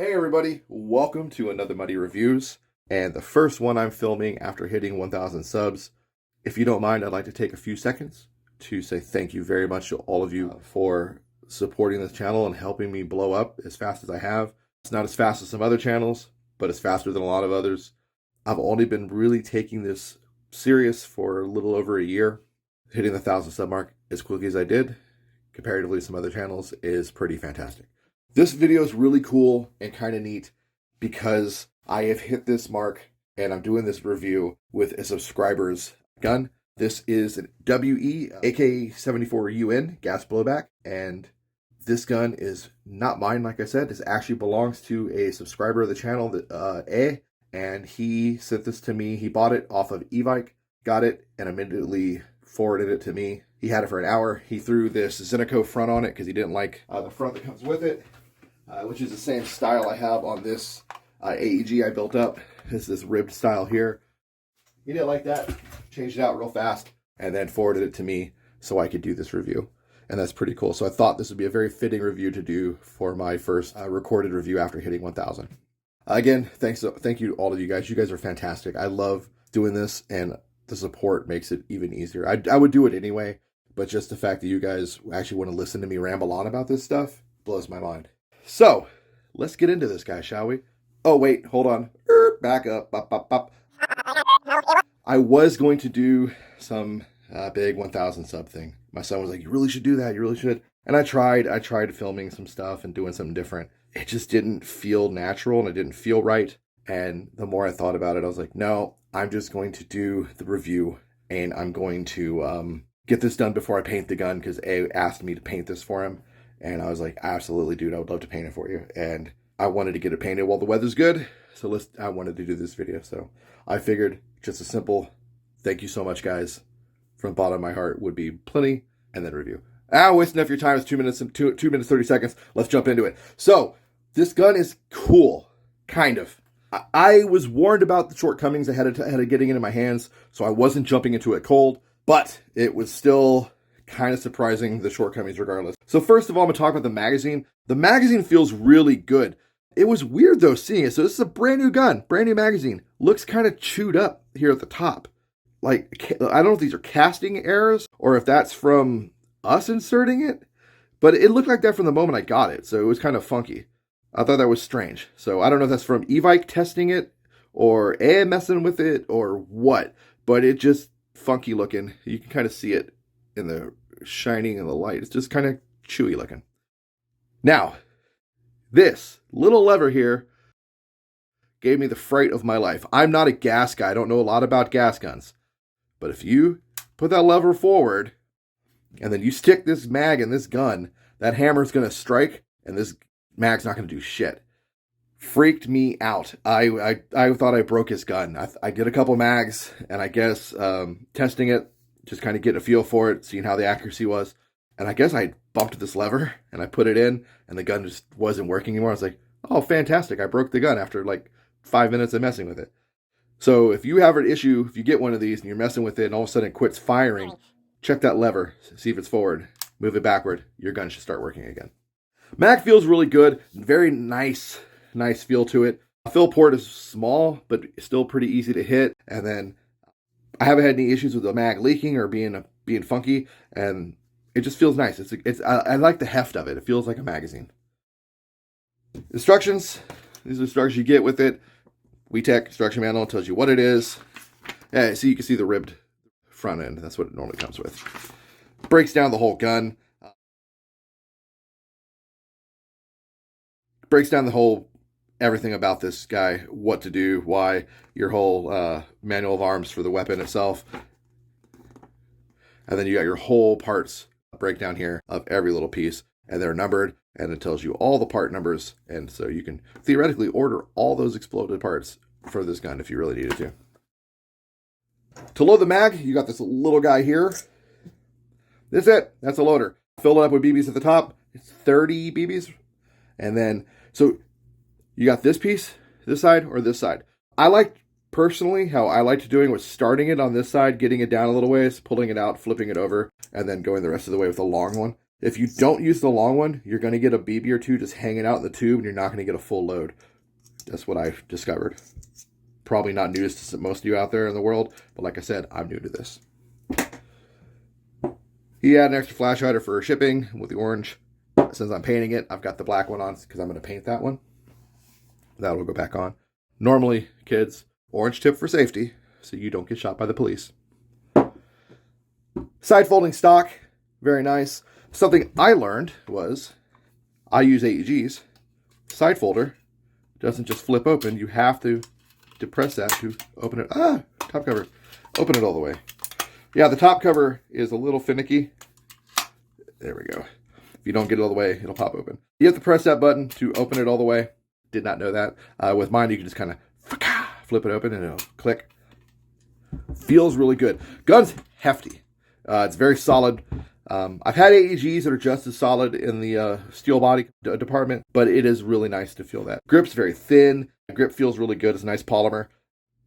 Hey everybody, welcome to another Muddy Reviews, and the first one I'm filming after hitting 1,000 subs. If you don't mind, I'd like to take a few seconds to say thank you very much to all of you for supporting this channel and helping me blow up as fast as I have. It's not as fast as some other channels, but it's faster than a lot of others. I've only been really taking this serious for a little over a year. Hitting the 1,000 sub mark as quickly as I did, comparatively to some other channels, is pretty fantastic. This video is really cool and kind of neat because I have hit this mark and I'm doing this review with a subscriber's gun. This is an WE AK74 UN gas blowback, and this gun is not mine, like I said. This actually belongs to a subscriber of the channel, and he sent this to me. He bought it off of Evike, got it, and immediately forwarded it to me. He had it for an hour. He threw this Zenico front on it because he didn't like the front that comes with it, which is the same style I have on this AEG I built up. It's this ribbed style here. He didn't like that, changed it out real fast, and then forwarded it to me so I could do this review. And that's pretty cool. So I thought this would be a very fitting review to do for my first recorded review after hitting 1,000. Again, thank you to all of you guys. You guys are fantastic. I love doing this, and the support makes it even easier. I would do it anyway, but just the fact that you guys actually want to listen to me ramble on about this stuff blows my mind. So, let's get into this guy, shall we? Oh, wait, hold on. Back up. I was going to do some big 1,000 sub thing. My son was like, you really should do that. You really should. And I tried filming some stuff and doing something different. It just didn't feel natural and it didn't feel right. And the more I thought about it, I was like, no, I'm just going to do the review and I'm going to get this done before I paint the gun, because A asked me to paint this for him. And I was like, absolutely, dude, I would love to paint it for you. And I wanted to get it painted while the weather's good. So I wanted to do this video. So I figured just a simple thank you so much, guys, from the bottom of my heart would be plenty, and then review. Wasting enough your time. It's 2 minutes and 2 minutes 30 seconds. Let's jump into it. So this gun is cool, kind of. I was warned about the shortcomings ahead of getting it in my hands, so I wasn't jumping into it cold, but it was still kind of surprising, the shortcomings regardless. So first of all, I'm going to talk about the magazine. The magazine feels really good. It was weird though seeing it. So this is a brand new gun, brand new magazine. Looks kind of chewed up here at the top. Like, I don't know if these are casting errors or if that's from us inserting it, but it looked like that from the moment I got it. So it was kind of funky. I thought that was strange. So I don't know if that's from Evike testing it or A messing with it or what, but it just funky looking. You can kind of see it in the shining in the light. It's just kind of chewy looking. Now, this little lever here gave me the fright of my life. I'm not a gas guy. I don't know a lot about gas guns. But if you put that lever forward and then you stick this mag in this gun, that hammer's going to strike and this mag's not going to do shit. Freaked me out. I thought I broke his gun. I did a couple mags, and I guess testing it, just kind of getting a feel for it, seeing how the accuracy was. And I guess I bumped this lever and I put it in and the gun just wasn't working anymore. I was like, oh, fantastic. I broke the gun after like 5 minutes of messing with it. So if you have an issue, if you get one of these and you're messing with it and all of a sudden it quits firing, check that lever, see if it's forward, move it backward. Your gun should start working again. Mag feels really good. Very nice feel to it. Fill port is small, but still pretty easy to hit. And then I haven't had any issues with the mag leaking or being funky, and it just feels nice. I like the heft of it. It feels like a magazine. Instructions. These are the instructions you get with it. WeTech instruction manual tells you what it is. Yeah, so you can see the ribbed front end. That's what it normally comes with. Breaks down the whole gun. Breaks down the whole everything about this guy, what to do, why, your whole manual of arms for the weapon itself. And then you got your whole parts breakdown here of every little piece, and they're numbered, and it tells you all the part numbers, and so you can theoretically order all those exploded parts for this gun if you really needed to. To load the mag, you got this little guy here. That's it. That's a loader. Fill it up with BBs at the top. It's 30 BBs. And then, so you got this piece, this side, or this side. I like, personally, how I liked doing was starting it on this side, getting it down a little ways, pulling it out, flipping it over, and then going the rest of the way with the long one. If you don't use the long one, you're going to get a BB or two just hanging out in the tube, and you're not going to get a full load. That's what I discovered. Probably not news to most of you out there in the world, but like I said, I'm new to this. He had an extra flash hider for shipping with the orange. Since I'm painting it, I've got the black one on because I'm going to paint that one. That will go back on. Normally, kids, orange tip for safety, so you don't get shot by the police. Side folding stock, very nice. Something I learned was, I use AEGs. Side folder doesn't just flip open. You have to depress that to open it. Top cover. Open it all the way. Yeah, the top cover is a little finicky. There we go. If you don't get it all the way, it'll pop open. You have to press that button to open it all the way. Did not know that. With mine, you can just kind of flip it open and it'll click. Feels really good. Gun's hefty. It's very solid. I've had AEGs that are just as solid in the steel body department, but it is really nice to feel that. Grip's very thin. Grip feels really good. It's a nice polymer.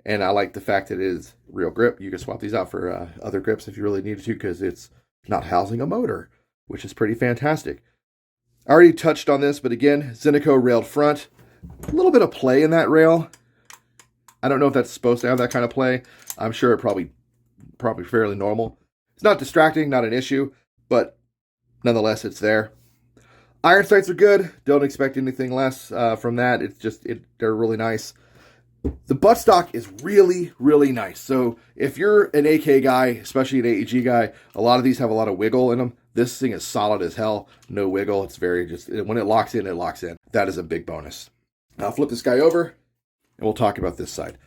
And I like the fact that it is real grip. You can swap these out for other grips if you really needed to, because it's not housing a motor, which is pretty fantastic. I already touched on this, but again, Zydeco railed front. A little bit of play in that rail. I don't know if that's supposed to have that kind of play. I'm sure it probably fairly normal. It's not distracting, not an issue, but nonetheless, it's there. Iron sights are good. Don't expect anything less from that. It's just, they're really nice. The buttstock is really, really nice. So if you're an AK guy, especially an AEG guy, a lot of these have a lot of wiggle in them. This thing is solid as hell. No wiggle. It's very just, when it locks in, it locks in. That is a big bonus. Now I'll flip this guy over and we'll talk about this side.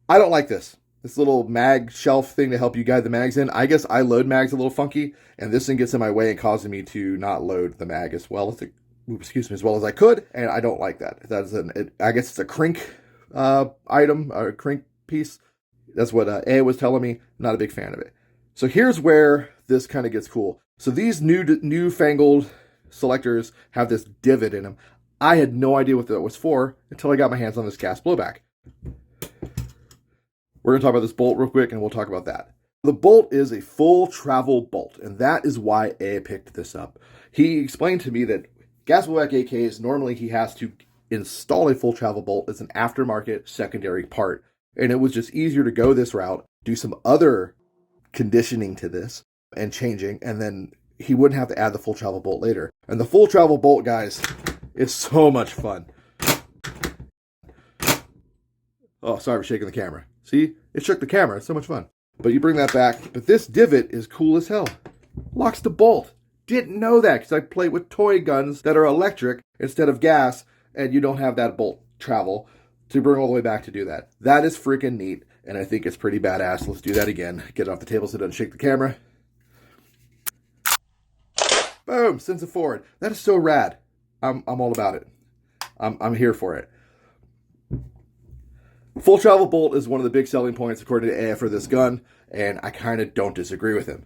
I don't like this. This little mag shelf thing to help you guide the mags in. I guess I load mags a little funky, and this thing gets in my way and causes me to not load the mag as well as I could, and I don't like that. I guess it's a crink item, or a crink piece. That's what A was telling me. Not a big fan of it. So here's where this kind of gets cool. So these newfangled selectors have this divot in them. I had no idea what that was for until I got my hands on this gas blowback. We're going to talk about this bolt real quick, and we'll talk about that. The bolt is a full travel bolt, and that is why A picked this up. He explained to me that gas blowback AKs, normally he has to install a full travel bolt as an aftermarket secondary part, and it was just easier to go this route, do some other conditioning to this and changing, and then he wouldn't have to add the full travel bolt later. And the full travel bolt, guys, is so much fun. Oh, sorry for shaking the camera. See? It shook the camera. It's so much fun. But you bring that back. But this divot is cool as hell. Locks the bolt. Didn't know that because I play with toy guns that are electric instead of gas, and you don't have that bolt travel to bring all the way back to do that. That is freaking neat, and I think it's pretty badass. Let's do that again. Get it off the table so it doesn't shake the camera. Boom! Sends it forward. That is so rad. I'm all about it. I'm here for it. Full travel bolt is one of the big selling points according to AF for this gun, and I kind of don't disagree with him.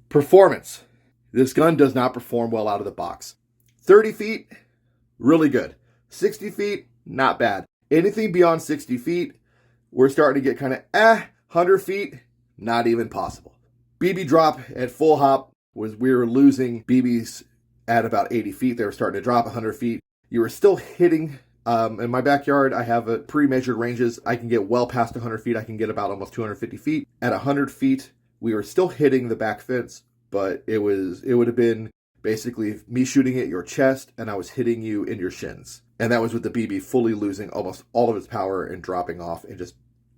Performance. This gun does not perform well out of the box. 30 feet, really good. 60 feet, not bad. Anything beyond 60 feet, we're starting to get kind of 100 feet, not even possible. BB drop at full hop was we were losing BBs at about 80 feet. They were starting to drop 100 feet. You were still hitting. In my backyard, I have a pre-measured ranges. I can get well past 100 feet. I can get about almost 250 feet. At 100 feet, we were still hitting the back fence, but it would have been basically me shooting at your chest, and I was hitting you in your shins. And that was with the BB fully losing almost all of its power and dropping off and just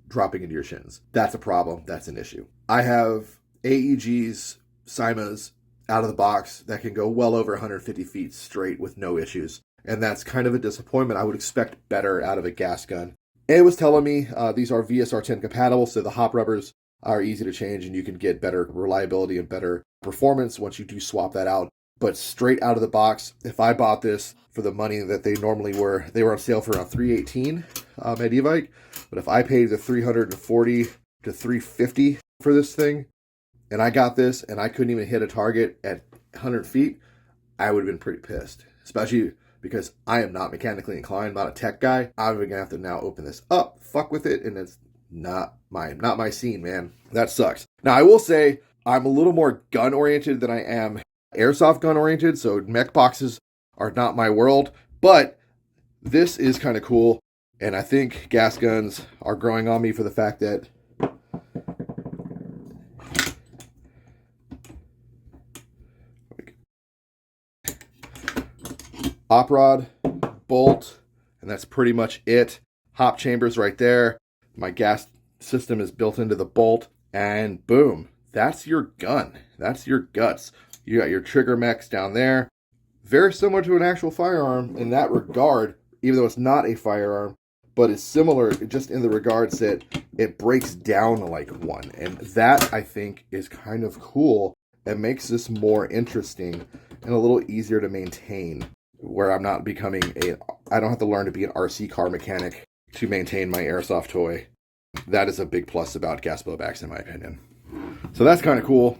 dropping into your shins. That's a problem. That's an issue. I have AEGs, SIMAs out of the box that can go well over 150 feet straight with no issues. And that's kind of a disappointment. I would expect better out of a gas gun. A was telling me these are VSR10 compatible, so the hop rubbers are easy to change and you can get better reliability and better performance once you do swap that out. But straight out of the box, if I bought this for the money that they normally were, they were on sale for around $318 at e-bike. But if I paid the $340 to $350 for this thing, and I got this and I couldn't even hit a target at 100 feet, I would have been pretty pissed. Especially because I am not mechanically inclined, not a tech guy. I'm going to have to now open this up, fuck with it, and it's not my scene, man. That sucks. Now, I will say I'm a little more gun-oriented than I am airsoft gun oriented, so mech boxes are not my world, but this is kind of cool. And I think gas guns are growing on me for the fact that op rod, bolt, and that's pretty much it. Hop chambers right there. My gas system is built into the bolt, and boom, that's your gun. That's your guts. You got your trigger mechs down there. Very similar to an actual firearm in that regard, even though it's not a firearm, but it's similar just in the regards that it breaks down like one. And that, I think, is kind of cool. It makes this more interesting and a little easier to maintain, where I'm not becoming I don't have to learn to be an RC car mechanic to maintain my airsoft toy. That is a big plus about gas blowbacks, in my opinion. So that's kind of cool.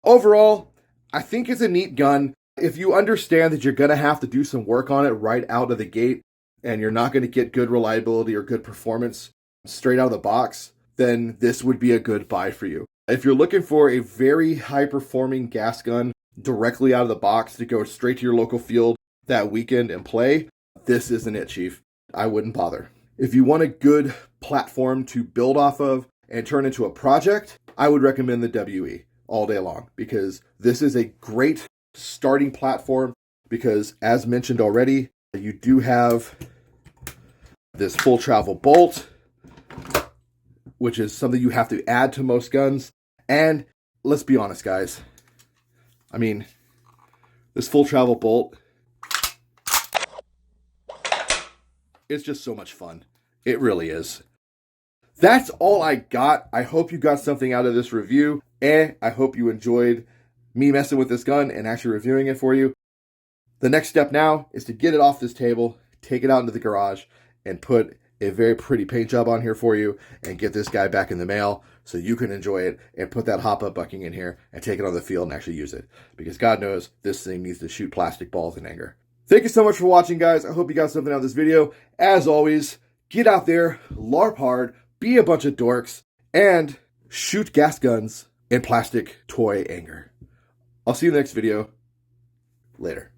Overall, I think it's a neat gun. If you understand that you're going to have to do some work on it right out of the gate, and you're not going to get good reliability or good performance straight out of the box, then this would be a good buy for you. If you're looking for a very high-performing gas gun directly out of the box to go straight to your local field that weekend and play, this isn't it, Chief. I wouldn't bother. If you want a good platform to build off of and turn into a project, I would recommend the WE all day long, because this is a great starting platform, because as mentioned already, you do have this full travel bolt, which is something you have to add to most guns. And let's be honest, guys. I mean, this full travel bolt, it's just so much fun. It really is. That's all I got. I hope you got something out of this review, and I hope you enjoyed me messing with this gun and actually reviewing it for you. The next step now is to get it off this table, take it out into the garage, and put a very pretty paint job on here for you, and get this guy back in the mail so you can enjoy it and put that hop-up bucking in here and take it on the field and actually use it. Because God knows this thing needs to shoot plastic balls in anger. Thank you so much for watching, guys. I hope you got something out of this video. As always, get out there, LARP hard, be a bunch of dorks, and shoot gas guns in plastic toy anger. I'll see you in the next video. Later.